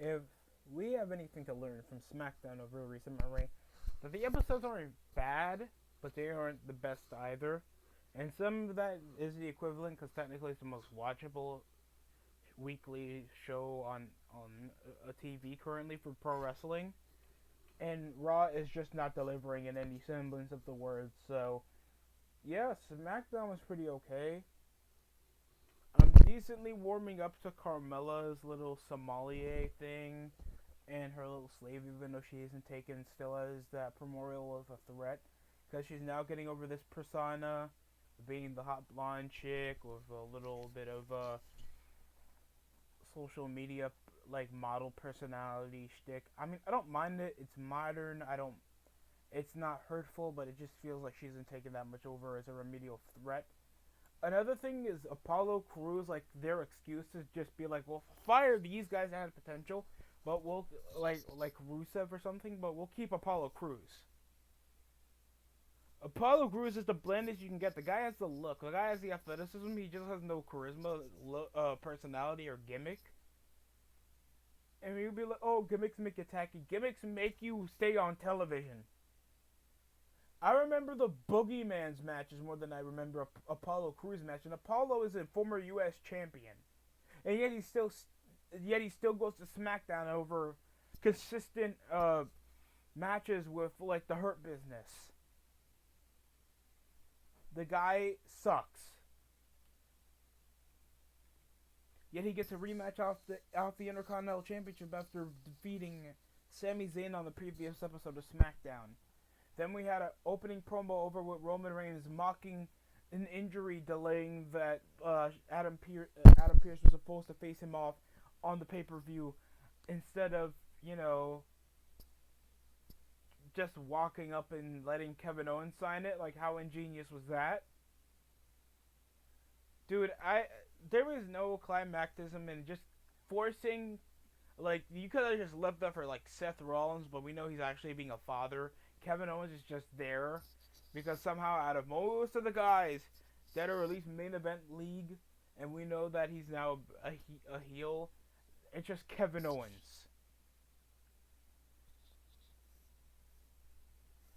if we have anything to learn from Smackdown over recent memory, that the episodes aren't bad, but they aren't the best either. And some of that is the equivalent because technically it's the most watchable weekly show on a TV currently for pro wrestling. And Raw is just not delivering in any semblance of the words. So yeah, SmackDown was pretty okay. I'm decently warming up to Carmella's little sommelier thing and her little slave, even though she isn't taken still as that primordial of a threat, because she's now getting over this persona, being the hot blonde chick with a little bit of a social media like model personality shtick. I mean, I don't mind it. It's modern. I don't. It's not hurtful, but it just feels like she isn't taking that much over as a remedial threat. Another thing is Apollo Crews, like their excuse is just be like, well, fire these guys that had potential, but we'll like Rusev or something, but we'll keep Apollo Crews. Apollo Crews is the blandest you can get. The guy has the look. The guy has the athleticism. He just has no charisma, personality, or gimmick. And you'd be like, oh, gimmicks make you tacky. Gimmicks make you stay on television. I remember the Boogeyman's matches more than I remember Apollo Crews match. And Apollo is a former U.S. champion, and yet he still goes to SmackDown over consistent matches with like the Hurt Business. The guy sucks. Yet he gets a rematch off the Intercontinental Championship after defeating Sami Zayn on the previous episode of SmackDown. Then we had an opening promo over with Roman Reigns mocking an injury, delaying that Adam Pearce was supposed to face him off on the pay-per-view instead of, just walking up and letting Kevin Owens sign it. Like, how ingenious was that? Dude, there was no climactism and just forcing, like, you could have just left that for, like, Seth Rollins, but we know he's actually being a father. Kevin Owens is just there because somehow out of most of the guys that are at least main event league, and we know that he's now a heel, it's just Kevin Owens.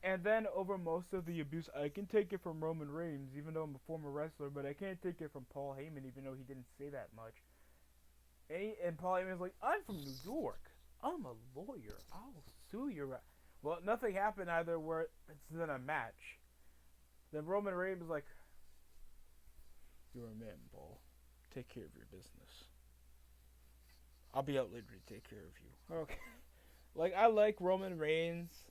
And then over most of the abuse, I can take it from Roman Reigns, even though I'm a former wrestler, but I can't take it from Paul Heyman, even though he didn't say that much. And Paul Heyman's like, I'm from New York. I'm a lawyer. I'll sue you. Well, nothing happened either where it's in a match. Then Roman Reigns was like, you're a man, Paul. Take care of your business. I'll be out later to take care of you. Okay. Like, I like Roman Reigns'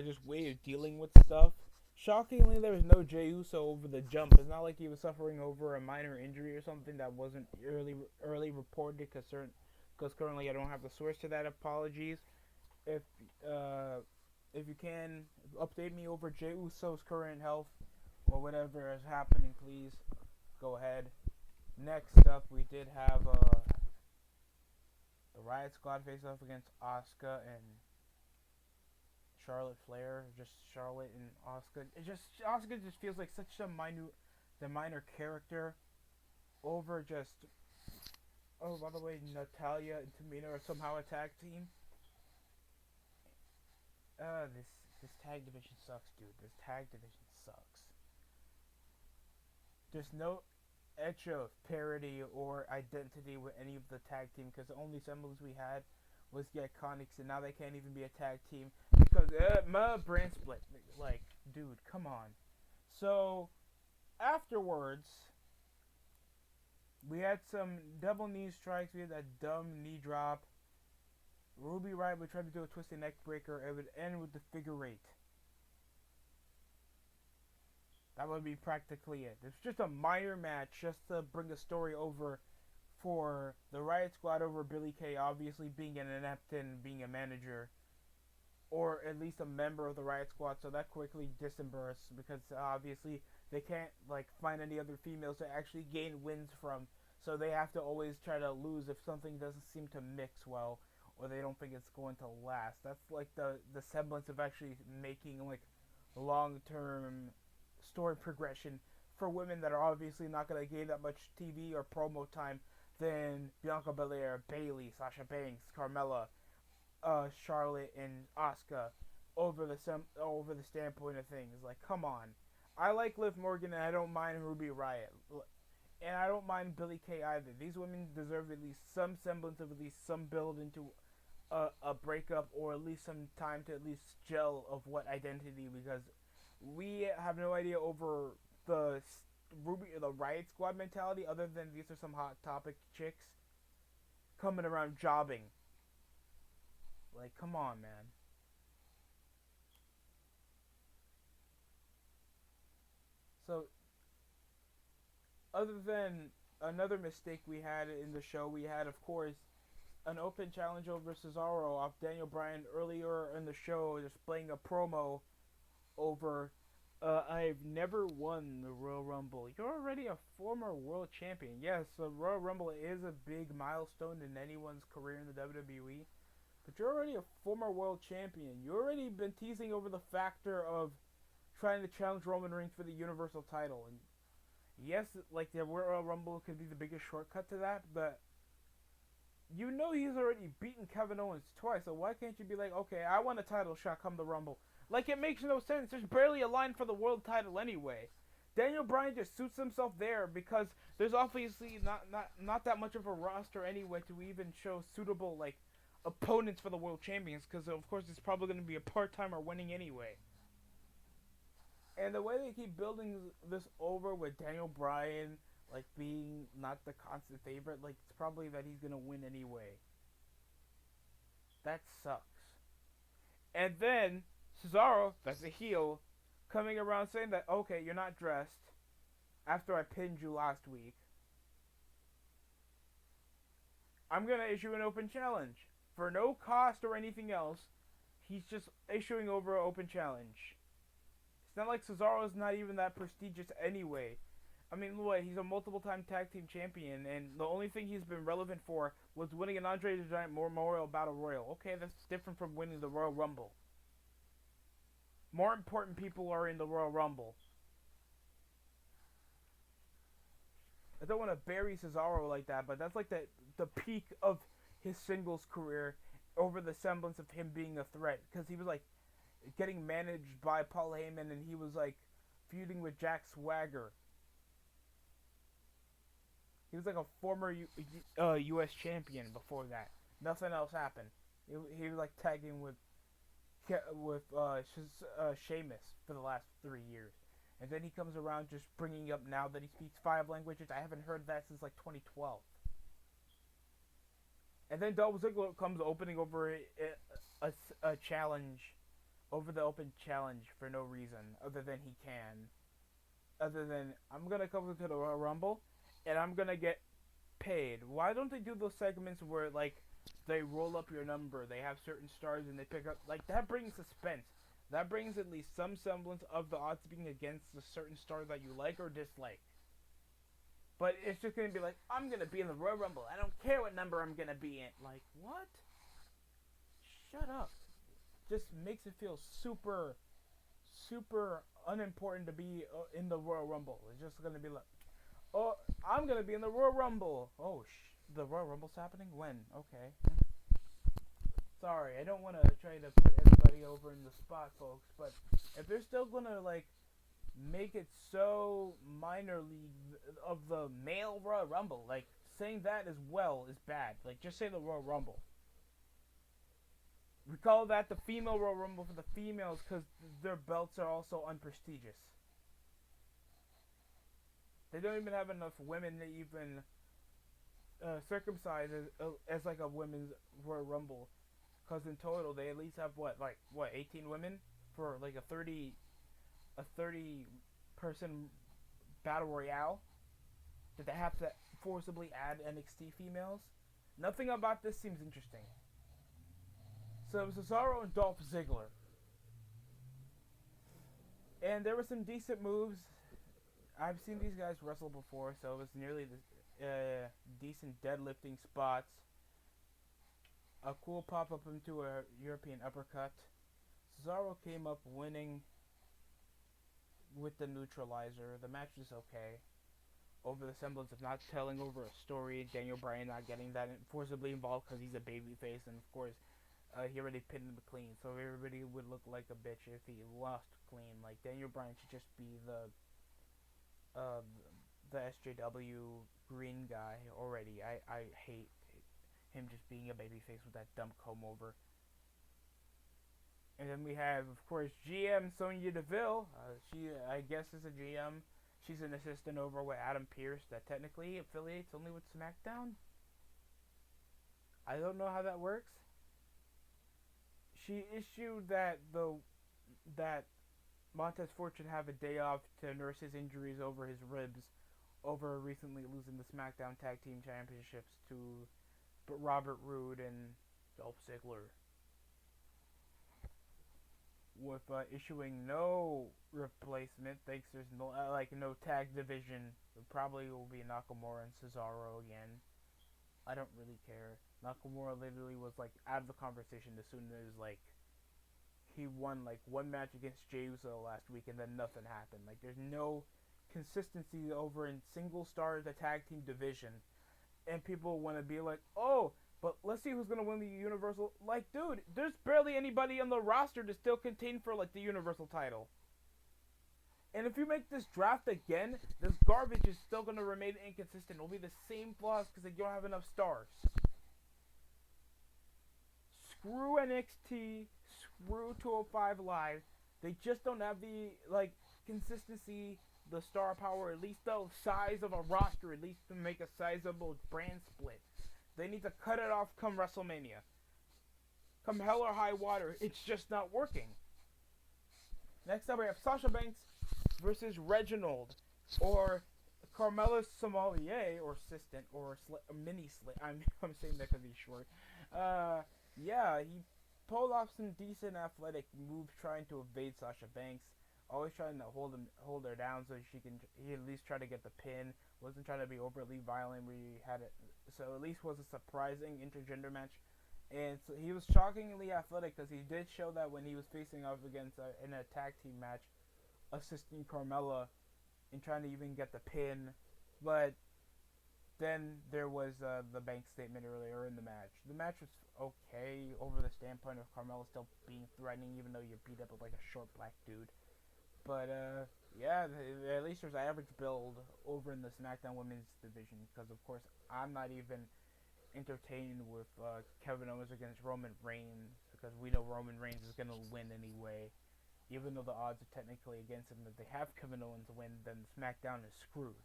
just way of dealing with stuff. Shockingly, there was no Jey Uso over the jump. It's not like he was suffering over a minor injury or something that wasn't early reported because currently I don't have the source to that. Apologies. If you can update me over Jey Uso's current health or whatever is happening, please go ahead. Next up, we did have the Riot Squad face off against Asuka and Charlotte Flair. Just Charlotte and Asuka. Asuka just feels like such a minor character over just. Oh, by the way, Natalya and Tamina are somehow a tag team. This tag division sucks, dude. This tag division sucks. There's no etch of parody or identity with any of the tag team because the only semblance we had was the Iconics, and now they can't even be a tag team because my brand split. Like, dude, come on. So afterwards, we had some double knee strikes. We had that dumb knee drop. Ruby Riott would try to do a twisted neck breaker. It would end with the figure eight. That would be practically it. It's just a minor match just to bring the story over for the Riot Squad over Billy Kay, obviously being an inept and being a manager. Or at least a member of the Riot Squad, so that quickly disbursts because obviously they can't find any other females to actually gain wins from. So they have to always try to lose if something doesn't seem to mix well, or they don't think it's going to last. That's like the semblance of actually making long-term story progression for women that are obviously not going to gain that much TV or promo time than Bianca Belair, Bayley, Sasha Banks, Carmella, Charlotte, and Asuka over the standpoint of things. Like, come on. I like Liv Morgan and I don't mind Ruby Riott. And I don't mind Billie Kay either. These women deserve at least some semblance of at least some build into a breakup, or at least some time to at least gel of what identity, because we have no idea over the the Riot Squad mentality, other than these are some hot topic chicks coming around jobbing. Like, come on, man. So, other than another mistake we had in the show, we had, of course, an open challenge over Cesaro off Daniel Bryan earlier in the show, displaying a promo over, I've never won the Royal Rumble. You're already a former world champion. Yes, the Royal Rumble is a big milestone in anyone's career in the WWE, but you're already a former world champion. You already been teasing over the factor of trying to challenge Roman Reigns for the Universal title. And yes, like, the Royal Rumble could be the biggest shortcut to that, but you know he's already beaten Kevin Owens twice, so why can't you be like, okay, I want a title shot come the Rumble? Like, it makes no sense. There's barely a line for the world title anyway. Daniel Bryan just suits himself there because there's obviously not that much of a roster anyway to even show suitable, like, opponents for the world champions, because of course it's probably going to be a part-timer winning anyway. And the way they keep building this over with Daniel Bryan, like, being not the constant favorite, like, it's probably that he's gonna win anyway. That sucks. And then Cesaro, that's a heel, coming around saying that, okay, you're not dressed after I pinned you last week. I'm gonna issue an open challenge for no cost or anything else. He's just issuing over an open challenge. It's not like Cesaro's not even that prestigious anyway. I mean, what, he's a multiple-time tag team champion, and the only thing he's been relevant for was winning an Andre the Giant Memorial Battle Royal. Okay, that's different from winning the Royal Rumble. More important people are in the Royal Rumble. I don't want to bury Cesaro like that, but that's like the peak of his singles career over the semblance of him being a threat. Because he was like getting managed by Paul Heyman, and he was like feuding with Jack Swagger. He was like a former U.S. champion before that. Nothing else happened. He was like tagging with Sheamus for the last 3 years. And then he comes around just bringing up now that he speaks 5 languages. I haven't heard that since like 2012. And then Dolph Ziggler comes opening over a challenge, over the open challenge for no reason other than he can. Other than, I'm going to come to the Royal Rumble and I'm going to get paid. Why don't they do those segments where, like, they roll up your number, they have certain stars and they pick up, like, that brings suspense. That brings at least some semblance of the odds being against a certain star that you like or dislike. But it's just going to be like, I'm going to be in the Royal Rumble. I don't care what number I'm going to be in. Like, what? Shut up. Just makes it feel super, super unimportant to be in the Royal Rumble. It's just going to be like, oh, I'm going to be in the Royal Rumble. Oh, the Royal Rumble's happening? When? Okay. Sorry, I don't want to try to put everybody over in the spot, folks, but if they're still going to, like, make it so minor league of the male Royal Rumble, like, saying that as well is bad. Like, just say the Royal Rumble. We call that the female Royal Rumble for the females because their belts are also unprestigious. They don't even have enough women to even circumcise as like a women's Royal Rumble. Because in total, they at least have, 18 women for, like, a 30 person battle royale? Did they have to forcibly add NXT females? Nothing about this seems interesting. So it was Cesaro and Dolph Ziggler. And there were some decent moves. I've seen these guys wrestle before, so it was nearly decent deadlifting spots. A cool pop-up into a European uppercut. Cesaro came up winning with the neutralizer. The match is okay. over the semblance of not telling over a story. Daniel Bryan not getting that forcibly involved because he's a babyface, and of course, he already pinned him clean, so everybody would look like a bitch if he lost clean. Like Daniel Bryan should just be uh, the SJW green guy already. I hate him just being a babyface with that dumb comb over. And then we have, of course, GM Sonya Deville. She, I guess, is a GM. She's an assistant over with Adam Pearce that technically affiliates only with SmackDown. I don't know how that works. She issued that Montez Ford should have a day off to nurse his injuries over his ribs over recently losing the SmackDown Tag Team Championships to Robert Roode and Dolph Ziggler, with issuing no replacement. Thanks, there's no tag division. It probably will be Nakamura and Cesaro again. I don't really care. Nakamura literally was out of the conversation as soon as he won one match against Jey Uso last week, and then nothing happened. There's no consistency over in single star the tag team division, and people want to be like, oh, but let's see who's gonna win the Universal. Dude, there's barely anybody on the roster to still contend for the Universal title. And if you make this draft again, this garbage is still gonna remain inconsistent. It'll be the same flaws because they don't have enough stars. Screw NXT. Screw 205 Live. They just don't have the consistency, the star power, at least the size of a roster, at least to make a sizable brand split. They need to cut it off come WrestleMania. Come hell or high water, it's just not working. Next up we have Sasha Banks versus Reginald, or Carmella Sommelier, or assistant, or mini slit. I'm saying that because he's short. Yeah, he pulled off some decent athletic moves trying to evade Sasha Banks. Always trying to hold her down so he at least try to get the pin. Wasn't trying to be overly violent. We had it, so at least was a surprising intergender match. And so he was shockingly athletic because he did show that when he was facing off against in a tag team match, assisting Carmella and trying to even get the pin. But then there was the Banks statement earlier in the match. The match was okay over the standpoint of Carmella still being threatening, even though you're beat up with a short black dude. But yeah, at least there's average build over in the SmackDown Women's division, because of course I'm not even entertained with Kevin Owens against Roman Reigns, because we know Roman Reigns is gonna win anyway. Even though the odds are technically against him, if they have Kevin Owens win, then SmackDown is screwed.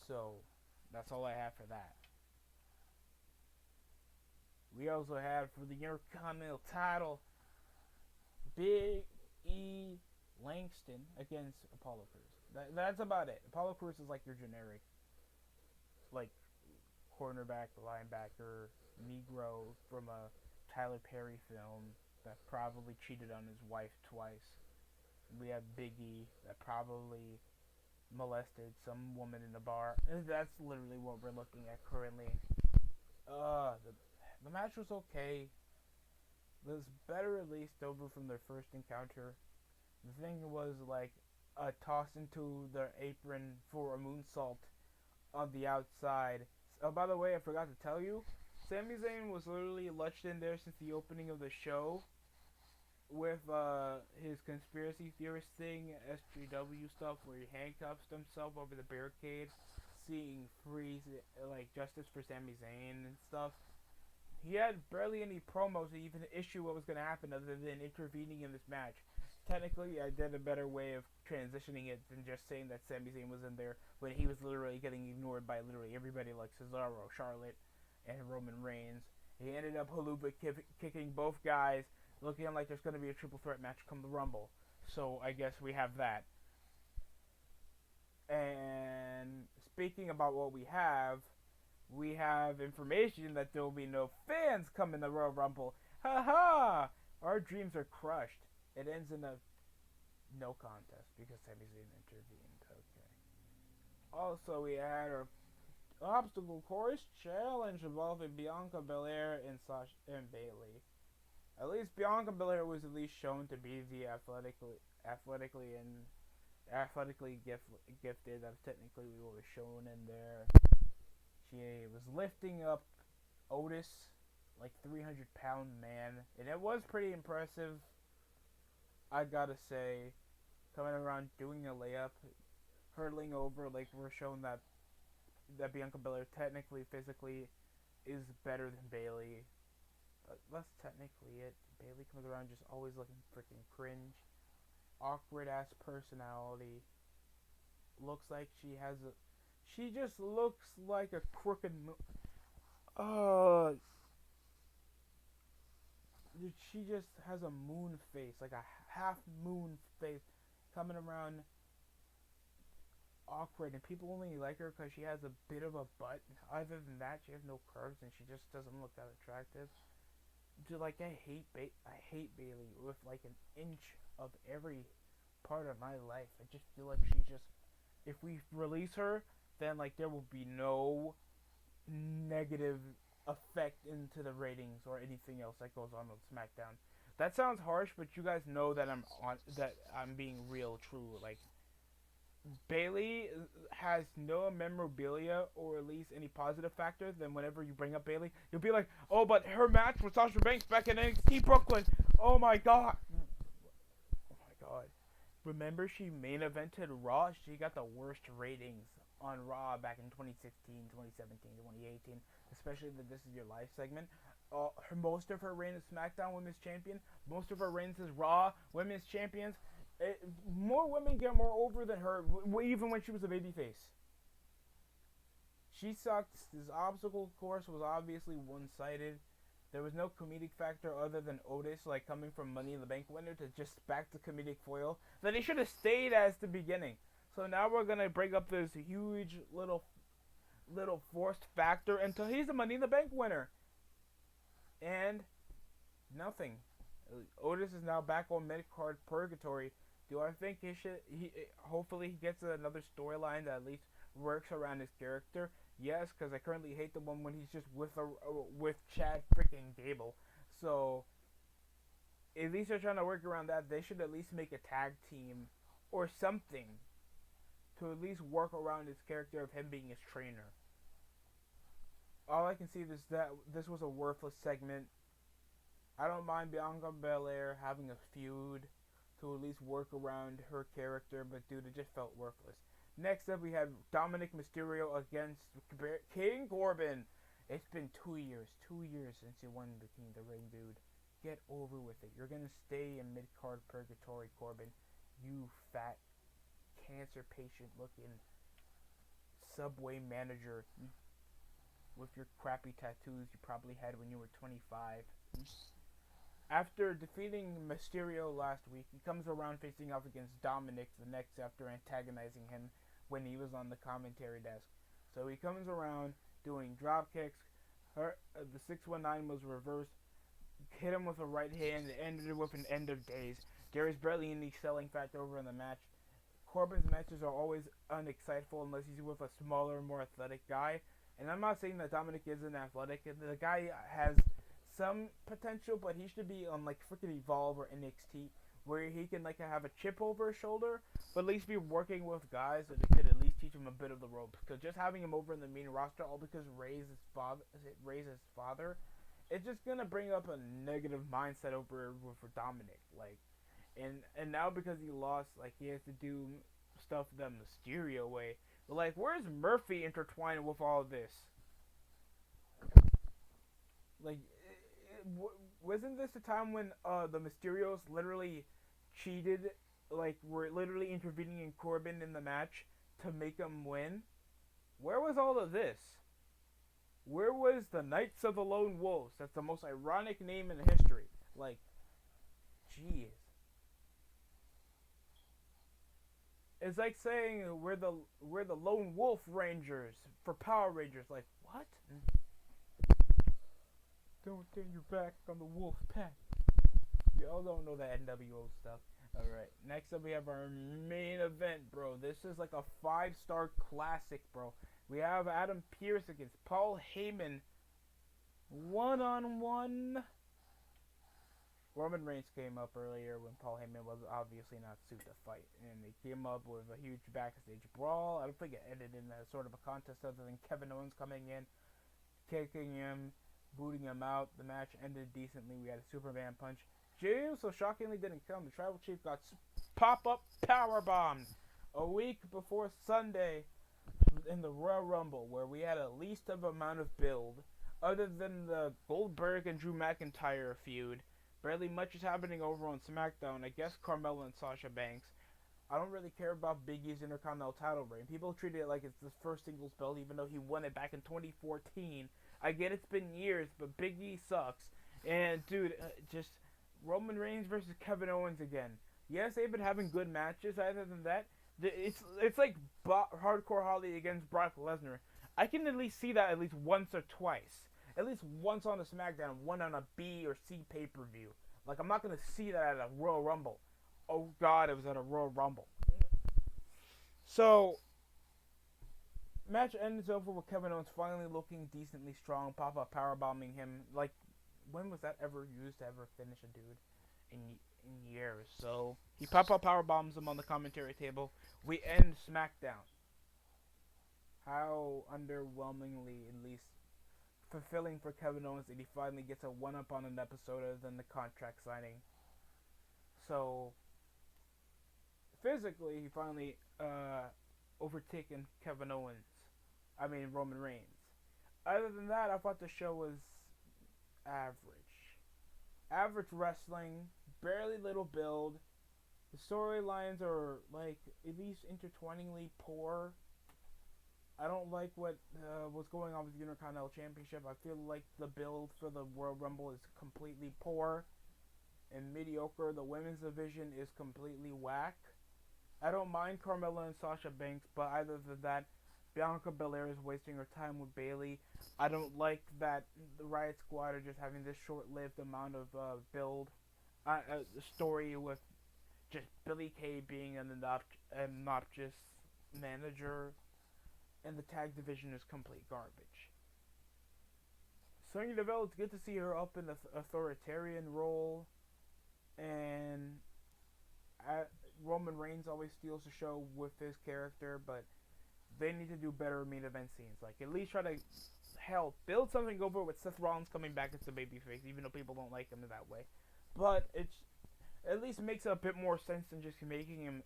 So that's all I have for that. We also have for the Intercontinental title, Big E Langston against Apollo Crews. That's about it. Apollo Crews is your generic, cornerback, linebacker, Negro from a Tyler Perry film that probably cheated on his wife twice. We have Big E that probably molested some woman in a bar. That's literally what we're looking at currently. The match was okay. It was better at least over from their first encounter. The thing was a toss into their apron for a moonsault on the outside. Oh, by the way, I forgot to tell you, Sami Zayn was literally lurched in there since the opening of the show with his conspiracy theorist thing, SJW stuff, where he handcuffs himself over the barricade, seeing free justice for Sami Zayn and stuff. He had barely any promos to even issue what was going to happen other than intervening in this match. Technically, I did a better way of transitioning it than just saying that Sami Zayn was in there when he was literally getting ignored by literally everybody like Cesaro, Charlotte, and Roman Reigns. He ended up haluba kicking both guys, looking like there's going to be a triple threat match come the Rumble. So I guess we have that. And speaking about what we have information that there will be no fans come in the Royal Rumble. Ha ha! Our dreams are crushed. It ends in a no contest because Sami Zayn intervened. Okay. Also, we had our obstacle course challenge involving Bianca Belair and Sasha and Bayley. At least Bianca Belair was at least shown to be the athletically and athletically gifted. That's technically what was shown in there. She was lifting up Otis, like 300-pound man, and it was pretty impressive. I gotta say, coming around doing a layup, hurtling over, like we're shown that Bianca Belair technically, physically, is better than Bayley. But that's technically it. Bayley comes around just always looking freaking cringe, awkward ass personality. Looks like she just looks like a crooked. She just has a moon face, like a half moon face, coming around awkward, and people only like her because she has a bit of a butt. Other than that, she has no curves, and she just doesn't look that attractive. Like I hate Bayley with like an inch of every part of my life. I just feel like she's just. If we release her, then like there will be no negative effect into the ratings or anything else that goes on SmackDown. That sounds harsh, but you guys know that I'm being real true. Like Bayley has no memorabilia or at least any positive factors. Then whenever you bring up Bayley, you'll be like, "Oh, but her match with Sasha Banks back in NXT Brooklyn. Oh my god, oh my god." Remember she main evented Raw? She got the worst ratings on Raw back in 2016, 2017, 2018, especially the This Is Your Life segment. Most of her reign as SmackDown Women's Champion, most of her reigns as Raw Women's Champions. More women get more over than her, even when she was a babyface. She sucked. This obstacle course was obviously one-sided. There was no comedic factor other than Otis, like coming from Money in the Bank winner to just back to comedic foil. That he should have stayed as the beginning. So now we're gonna bring up this huge little forced factor until he's a Money in the Bank winner. And nothing. Otis is now back on mid-card purgatory. Do I think hopefully he gets another storyline that at least works around his character? Yes, because I currently hate the one when he's just with Chad freaking Gable. So at least they're trying to work around that. They should at least make a tag team or something to at least work around his character of him being his trainer. All I can see is that this was a worthless segment. I don't mind Bianca Belair having a feud to at least work around her character, but dude, it just felt worthless. Next up, we have Dominic Mysterio against King Corbin. It's been 2 years since you won the King of the Ring, dude. Get over with it. You're gonna stay in mid-card purgatory, Corbin. You fat, cancer patient-looking Subway manager with your crappy tattoos you probably had when you were 25. After defeating Mysterio last week, he comes around facing off against Dominic the next after antagonizing him when he was on the commentary desk. So he comes around doing drop kicks. The 619 was reversed. Hit him with a right hand. It ended with an end of days. There is barely any selling factor over in the match. Corbin's matches are always unexcitable unless he's with a smaller, more athletic guy. And I'm not saying that Dominic isn't athletic. The guy has some potential, but he should be on like freaking Evolve or NXT, where he can like have a chip over his shoulder, but at least be working with guys that could at least teach him a bit of the ropes. Because just having him over in the main roster, all because Ray's his father, it's just gonna bring up a negative mindset over for Dominic. Like, and now because he lost, like he has to do stuff the Mysterio way. But like, where's Murphy intertwined with all of this? Like, wasn't this the time when the Mysterios literally cheated, like were literally intervening in Corbin in the match to make him win? Where was all of this? Where was the Knights of the Lone Wolves? That's the most ironic name in history. Like, jeez. It's like saying we're the Lone Wolf Rangers for Power Rangers. Like, what? Don't turn your back on the wolf pack. Y'all don't know that NWO stuff. Alright, next up we have our main event, bro. This is like a 5-star classic, bro. We have Adam Pearce against Paul Heyman. One-on-one. Roman Reigns came up earlier when Paul Heyman was obviously not suited to fight, and they came up with a huge backstage brawl. I don't think it ended in a sort of a contest other than Kevin Owens coming in, kicking him, booting him out. The match ended decently. We had a Superman punch. James, so shockingly, didn't come. The Tribal Chief got pop-up power bombed a week before Sunday in the Royal Rumble, where we had a least of amount of build, other than the Goldberg and Drew McIntyre feud. Barely much is happening over on Smackdown. I guess Carmella and Sasha Banks. I don't really care about Big E's Intercontinental title reign. People treat it like it's the first singles belt, even though he won it back in 2014. I get it's been years, but Big E sucks. And dude, just Roman Reigns versus Kevin Owens again. Yes, they've been having good matches. Other than that, it's like Hardcore Holly against Brock Lesnar. I can at least see that at least once or twice. At least once on a SmackDown, one on a B or C pay-per-view. Like, I'm not going to see that at a Royal Rumble. Oh, God, it was at a Royal Rumble. So, match ends over with Kevin Owens finally looking decently strong, pop-up powerbombing him. Like, when was that ever used to ever finish a dude? In years. So, he pop-up powerbombs him on the commentary table. We end SmackDown. How underwhelmingly, at least, fulfilling for Kevin Owens that he finally gets a one-up on an episode other than the contract signing. So, physically, he finally overtaken Roman Reigns. Other than that, I thought the show was average. Average wrestling, barely little build. The storylines are, like, at least intertwiningly poor. I don't like what's going on with the Intercontinental Championship. I feel like the build for the Royal Rumble is completely poor and mediocre. The women's division is completely whack. I don't mind Carmella and Sasha Banks, but other than that, Bianca Belair is wasting her time with Bayley. I don't like that the Riot Squad are just having this short-lived amount of build. Story with just Billie Kay being an obnoxious manager. And the tag division is complete garbage. Sonya Deville, it's good to see her up in the authoritarian role. And Roman Reigns always steals the show with his character, but they need to do better main event scenes. Like, at least try to, build something over with Seth Rollins coming back as the babyface, even though people don't like him in that way. But it's at least makes a bit more sense than just making him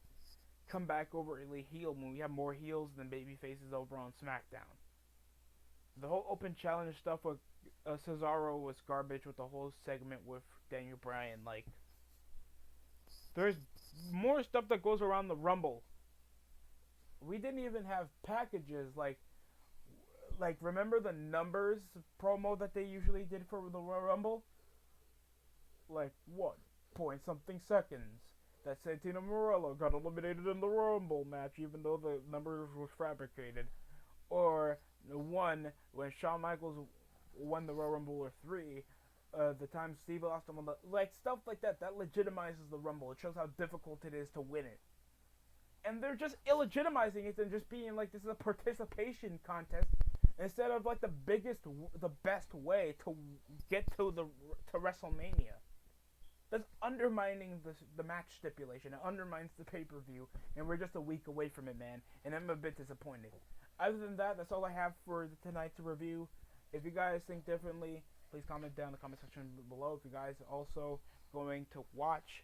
come back overtly heel when we have more heels than baby faces over on SmackDown. The whole open challenge stuff with Cesaro was garbage with the whole segment with Daniel Bryan. Like, there's more stuff that goes around the Rumble. We didn't even have packages like remember the numbers promo that they usually did for the Royal Rumble? Like 1 point-something seconds. That Santino Marella got eliminated in the Rumble match, even though the numbers were fabricated. Or the one when Shawn Michaels won the Royal Rumble, or 3, the time Steve Austin won the stuff like that. That legitimizes the Rumble. It shows how difficult it is to win it. And they're just illegitimizing it and just being like this is a participation contest instead of like the best way to get to WrestleMania. That's undermining the match stipulation. It undermines the pay-per-view, and we're just a week away from it, man. And I'm a bit disappointed. Other than that, that's all I have for tonight's review. If you guys think differently, please comment down in the comment section below. If you guys are also going to watch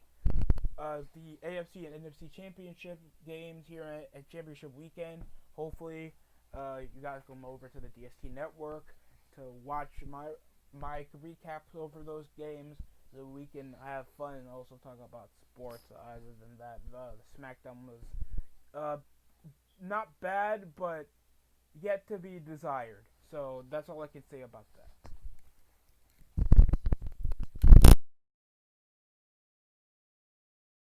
the AFC and NFC Championship games here at Championship Weekend, hopefully you guys come over to the DST network to watch my recaps over those games, so we can have fun and also talk about sports. Other than that, the SmackDown was not bad, but yet to be desired. So that's all I can say about that.